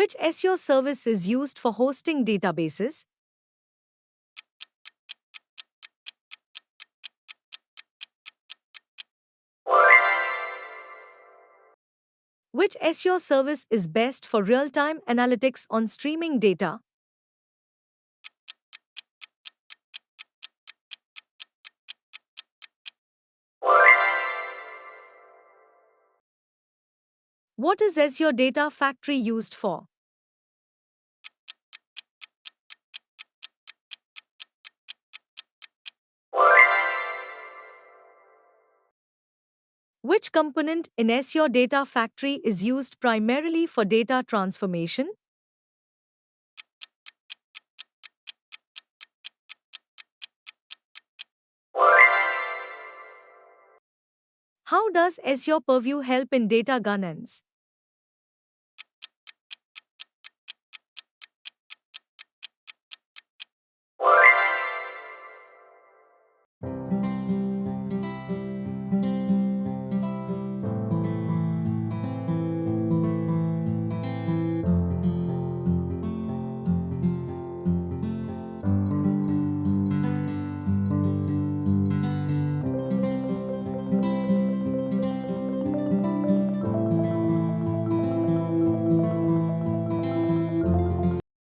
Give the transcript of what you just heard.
Which Azure service is used for hosting databases? Which Azure service is best for real-time analytics on streaming data? What is Azure Data Factory used for? Which component in Azure Data Factory is used primarily for data transformation? How does Azure Purview help in data governance?